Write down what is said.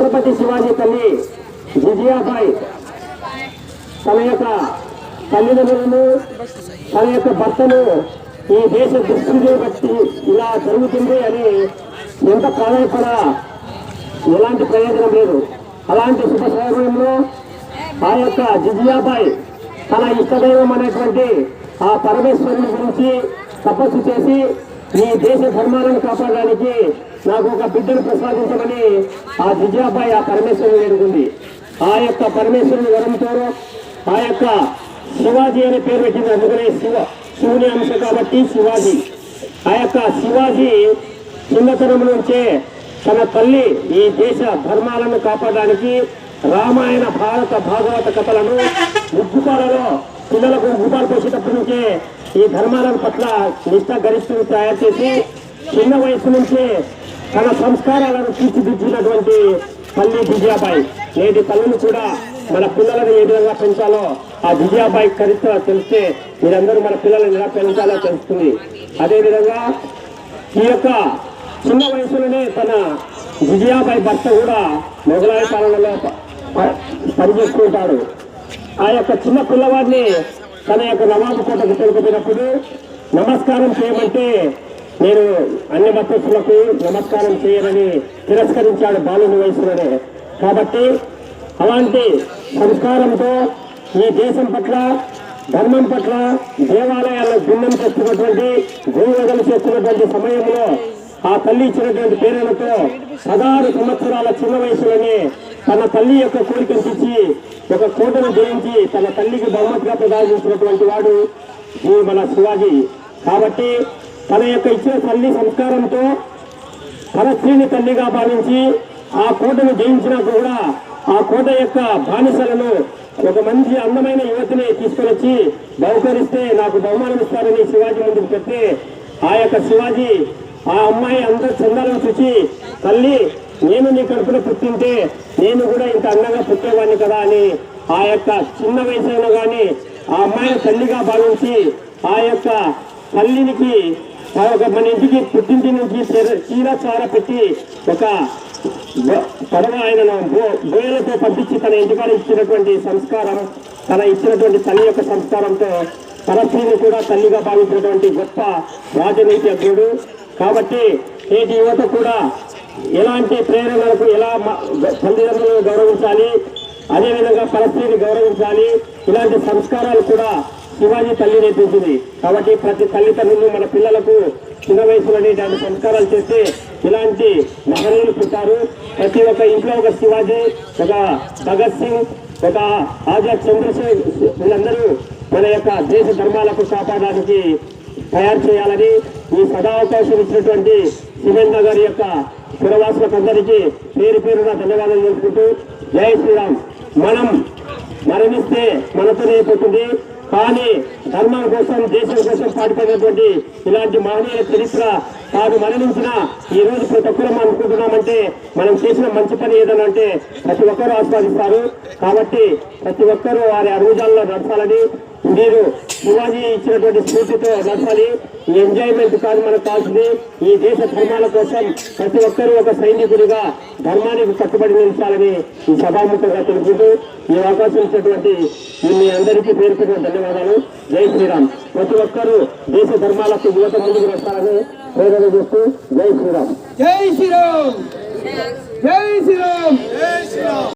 ఛత్రపతి శివాజీ తల్లి విజయాబాయి తన యొక్క తల్లిదండ్రులను తన యొక్క భర్తను ఈ దేశ దుస్థితిని బట్టి ఇలా జరుగుతుంది అని ఎంత ప్రాధాన్యపడా ఎలాంటి ప్రయోజనం లేదు. అలాంటి శుభ సమయంలో ఆ యొక్క జిజియాబాయి తన ఇష్టదైవం అనేటువంటి ఆ పరమేశ్వరుని గురించి తపస్సు చేసి ఈ దేశ ధర్మాలను కాపాడడానికి నాకు ఒక బిడ్డను ప్రసాదించమని ఆ జిజియాబాయి ఆ పరమేశ్వరుని వేడుకుంది. ఆ యొక్క పరమేశ్వరుని వరంతో ఆ యొక్క శివాజీ అనే పేరు పెట్టింది. అందుకనే శివుని అంశ కాబట్టి శివాజీ. ఆ యొక్క శివాజీ చిన్నతనం నుంచే తన తల్లి ఈ దేశ ధర్మాలను కాపాడడానికి రామాయణ భారత భాగవత కథలను ముగ్గుపాలలో పిల్లలకు ముగ్గుపాలు పోసేటప్పటి నుంచే ఈ ధర్మాల పట్ల నిష్ఠ గరిష్ఠను తయారు చేసి చిన్న వయసు నుంచే తన సంస్కారాలను తీర్చిదిద్దినటువంటి తల్లి విజయాబాయి. నేటి తల్లిని కూడా మన పిల్లలను ఏ విధంగా పెంచాలో ఆ విజయాబాయి చరిత్ర తెలిస్తే మీరందరూ మన పిల్లలను ఎలా పెంచాలో తెలుస్తుంది. అదేవిధంగా ఈ యొక్క చిన్న వయసులోనే తన విజయాబాయి భర్త కూడా మొఘలాయ పాలనలో పనిచేస్తుంటాడు. ఆ యొక్క చిన్న పిల్లవాడిని తన యొక్క నవాబు కోటకు తెలుపుతున్నప్పుడు నమస్కారం చేయమంటే నేను అన్ని మతస్థులకు నమస్కారం చేయనని తిరస్కరించాడు బాలుని వయసులోనే. కాబట్టి అలాంటి సంస్కారంతో ఈ దేశం పట్ల ధర్మం పట్ల దేవాలయాల్లో భిన్నం చేస్తున్నటువంటి గోవదలు చేస్తున్నటువంటి సమయంలో ఆ తల్లి ఇచ్చినటువంటి ప్రేరణతో 16 సంవత్సరాల చిన్న వయసులోనే తన తల్లి యొక్క కోరికను తెచ్చి ఒక కోటను జయించి తన తల్లికి బహుమతిగా ప్రదాయించినటువంటి వాడు ఈ మన శివాజీ. కాబట్టి తన యొక్క ఇచ్చిన తల్లి సంస్కారంతో తన స్త్రీని తల్లిగా భావించి ఆ కోటను జయించినా కూడా ఆ కోట యొక్క బానిసలను ఒక మంచి అందమైన యువతిని తీసుకొని వచ్చి బహుకరిస్తే నాకు బహుమానం ఇస్తారని శివాజీ ముందుకు పెడితే ఆ యొక్క శివాజీ ఆ అమ్మాయి అందరూ చందాలను చూసి తల్లి నేను నీ కడుపులో పుట్టింటే నేను కూడా ఇంత అందంగా పుట్టేవాడిని కదా అని ఆ యొక్క చిన్న వయసైనా కానీ ఆ అమ్మాయిని తల్లిగా భావించి ఆ యొక్క తల్లినికి మన ఇంటికి పుట్టింటి నుంచి చీర చార పెట్టి ఒక పడవ ఆయనను బోయలతో పంపించి తన ఇంటికాడ ఇచ్చినటువంటి సంస్కారం, తన ఇచ్చినటువంటి తల్లి యొక్క సంస్కారంతో పరస్త్రీని కూడా తల్లిగా భావించినటువంటి గొప్ప రాజనీతిజ్ఞుడు. కాబట్టి నేటి యువత కూడా ఎలాంటి ప్రేరణలకు ఎలా తల్లిదండ్రులను గౌరవించాలి, అదేవిధంగా పరస్త్రీని గౌరవించాలి, ఇలాంటి సంస్కారాలు కూడా శివాజీ తల్లి నేర్పించింది. కాబట్టి ప్రతి తల్లిదండ్రులు మన పిల్లలకు చిన్న వయసులోనే ఇలాంటి సంస్కారాలు చేస్తే ఇలాంటి మహనీయులు పుట్టారు. ప్రతి ఒక్క ఇంట్లో ఒక శివాజీ, ఒక భగత్ సింగ్, ఒక ఆజాద్ చంద్రశేఖర్ వీళ్ళందరూ మన యొక్క దేశ ధర్మాలకు కాపాడడానికి తయారు చేయాలని ఈ సదావకాశం ఇచ్చినటువంటి సిమెంట్ నగర్ యొక్క పురవాసులకు అందరికీ పేరు పేరున ధన్యవాదాలు తెలుపుకుంటూ జై శ్రీరామ్. మనం మరణిస్తే మనతోనే పోతుంది, కానీ ధర్మం కోసం దేశం కోసం పాటుపడినటువంటి ఇలాంటి మహనీయుల చరిత్ర తాను మరణించిన ఈ రోజు ప్రతి ఒక్కరం అనుకుంటున్నామంటే మనం చేసిన మంచి పని ఏదనంటే ప్రతి ఒక్కరూ ఆస్వాదిస్తారు. కాబట్టి ప్రతి ఒక్కరూ వారి అడుగుజాలలో నడచాలని, మీరు శివాజీ ఇచ్చినటువంటి స్ఫూర్తితో నడచాలి. ఈ ఎంజాయ్మెంట్ కాదు మనకు కావాల్సింది, ఈ దేశ ధర్మాల కోసం ప్రతి ఒక్కరూ ఒక సైనికుడిగా ధర్మానికి కట్టుబడి నిలిచాలని ఈ సభాముఖంగా తెలుపుతూ ఈ అవకాశం ఇచ్చినటువంటి మీ అందరికీ పేరుకున్న ధన్యవాదాలు. జై శ్రీరామ్. ప్రతి ఒక్కరూ దేశ ధర్మాలకు యువత ముందుకు వస్తారని ప్రేరణ చేస్తూ జై శ్రీరామ్. జై శ్రీరామ్. జై శ్రీరామ్. జై శ్రీరామ్.